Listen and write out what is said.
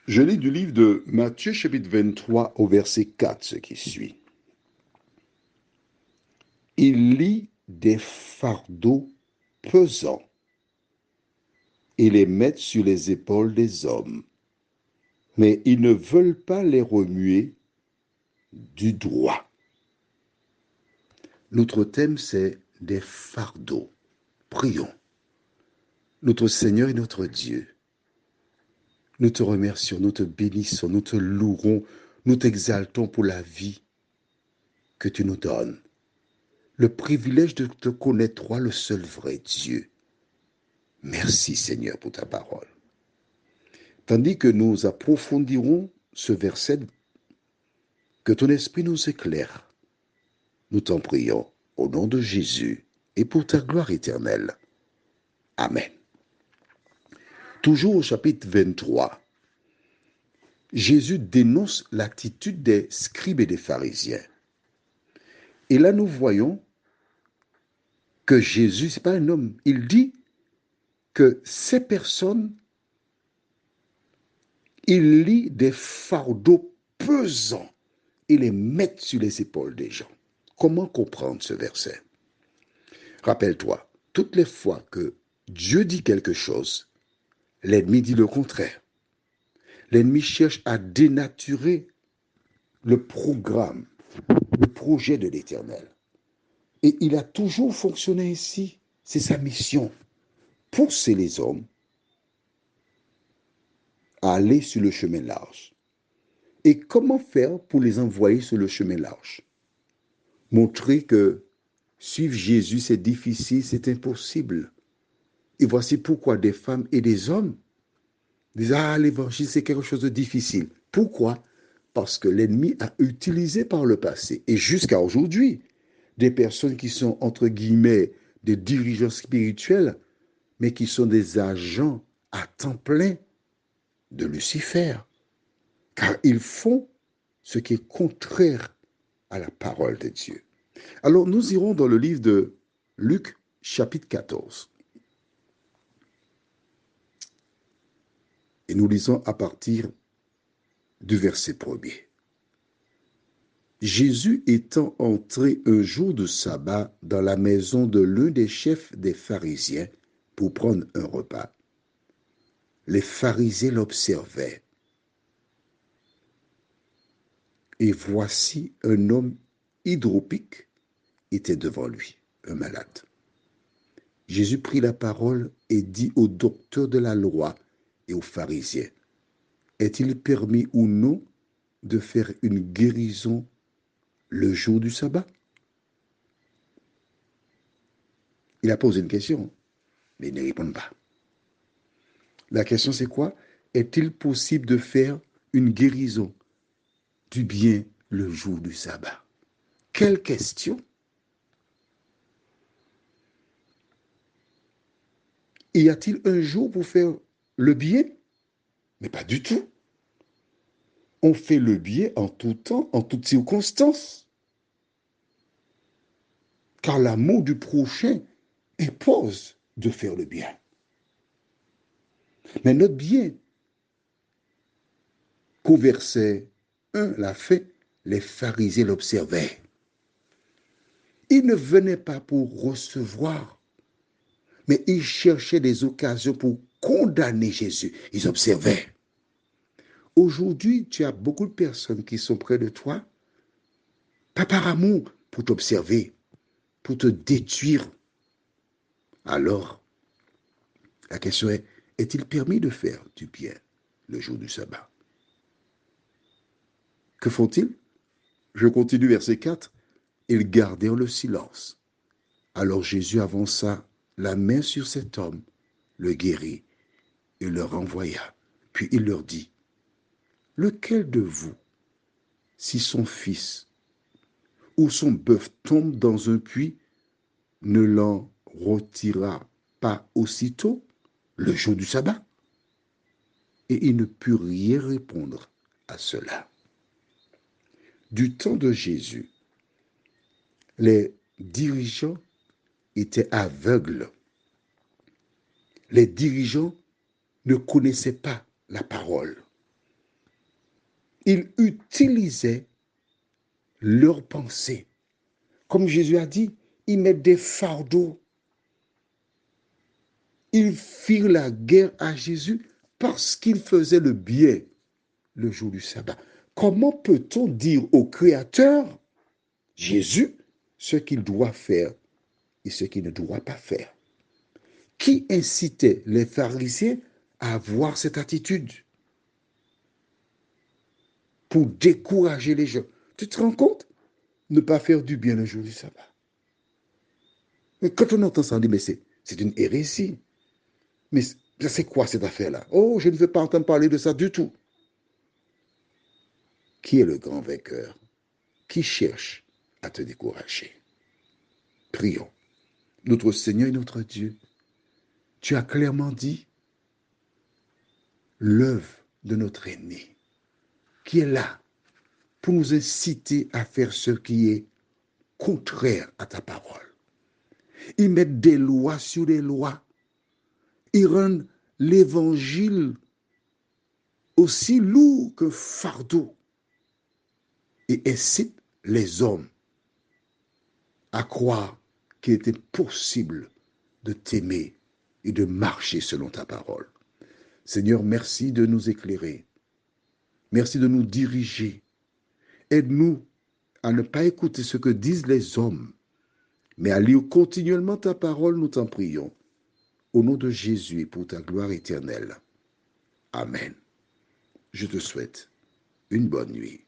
Je lis du livre de Matthieu chapitre 23 au verset 4 ce qui suit. Il lit des fardeaux pesants et les met sur les épaules des hommes, mais ils ne veulent pas les remuer du doigt. Notre thème, c'est des fardeaux. Prions. Notre Seigneur et notre Dieu, nous te remercions, nous te bénissons, nous te louerons, nous t'exaltons pour la vie que tu nous donnes. Le privilège de te connaître, toi, le seul vrai Dieu. Merci Seigneur pour ta parole. Tandis que nous approfondirons ce verset, que ton esprit nous éclaire. Nous t'en prions au nom de Jésus et pour ta gloire éternelle. Amen. Toujours au chapitre 23, Jésus dénonce l'attitude des scribes et des pharisiens. Et là, nous voyons que Jésus, ce n'est pas un homme. Il dit que ces personnes, il lit des fardeaux pesants et les met sur les épaules des gens. Comment comprendre ce verset? Rappelle-toi, toutes les fois que Dieu dit quelque chose, l'ennemi dit le contraire. L'ennemi cherche à dénaturer le programme, le projet de l'Éternel. Et il a toujours fonctionné ainsi. C'est sa mission. Pousser les hommes à aller sur le chemin large. Et comment faire pour les envoyer sur le chemin large? Montrer que suivre Jésus, c'est difficile, c'est impossible. Et voici pourquoi des femmes et des hommes disent, ah, l'évangile, c'est quelque chose de difficile. Pourquoi? Parce que l'ennemi a utilisé par le passé, et jusqu'à aujourd'hui, des personnes qui sont, entre guillemets, des dirigeants spirituels, mais qui sont des agents à temps plein de Lucifer. Car ils font ce qui est contraire à la parole de Dieu. Alors, nous irons dans le livre de Luc, chapitre 14. Et nous lisons à partir du verset 1er. Jésus étant entré un jour de sabbat dans la maison de l'un des chefs des pharisiens pour prendre un repas, les pharisiens l'observaient. Et voici un homme hydropique était devant lui, un malade. Jésus prit la parole et dit aux docteurs de la loi et aux pharisiens, est-il permis ou non de faire une guérison le jour du sabbat? Il a posé une question, mais ils ne répondent pas. La question c'est quoi? Est-il possible de faire une guérison du bien le jour du sabbat? Quelle question! Y a-t-il un jour pour faire le bien? Mais pas du tout. On fait le bien en tout temps, en toutes circonstances. Car l'amour du prochain impose de faire le bien. Mais notre bien, qu'au verset 1, la fin, les pharisiens l'observaient. Ils ne venaient pas pour recevoir, mais ils cherchaient des occasions pour condamner Jésus. Ils observaient. Aujourd'hui, tu as beaucoup de personnes qui sont près de toi, pas par amour, pour t'observer, pour te détruire. Alors, la question est, est-il permis de faire du bien le jour du sabbat? Que font-ils? Je continue verset 4. Ils gardèrent le silence. Alors Jésus avança la main sur cet homme, le guérit et le renvoya. Puis il leur dit, lequel de vous, si son fils ou son bœuf tombe dans un puits, ne l'en retira pas aussitôt le jour du sabbat? Et il ne put rien répondre à cela. Du temps de Jésus, les dirigeants étaient aveugles. Les dirigeants ne connaissaient pas la parole. ils utilisaient leurs pensées. Comme Jésus a dit, ils mettent des fardeaux. Ils firent la guerre à Jésus parce qu'il faisait le bien le jour du sabbat. Comment peut-on dire au Créateur, Jésus, ce qu'il doit faire et ce qu'il ne doit pas faire? Qui incitait les pharisiens à avoir cette attitude pour décourager les gens? Tu te rends compte? Ne pas faire du bien le jour du sabbat. Mais quand on entend ça, on dit, mais c'est une hérésie. Mais c'est quoi cette affaire-là? Oh, je ne veux pas entendre parler de ça du tout. Qui est le grand vainqueur? Qui cherche à te décourager? Prions. Notre Seigneur et notre Dieu, tu as clairement dit l'œuvre de notre ennemi, qui est là pour nous inciter à faire ce qui est contraire à ta parole. Ils mettent des lois sur des lois. Ils rendent l'évangile aussi lourd que fardeau et incitent les hommes à croire qu'il était possible de t'aimer et de marcher selon ta parole. Seigneur, merci de nous éclairer. Merci de nous diriger. Aide-nous à ne pas écouter ce que disent les hommes, mais à lire continuellement ta parole, nous t'en prions. Au nom de Jésus et pour ta gloire éternelle. Amen. Je te souhaite une bonne nuit.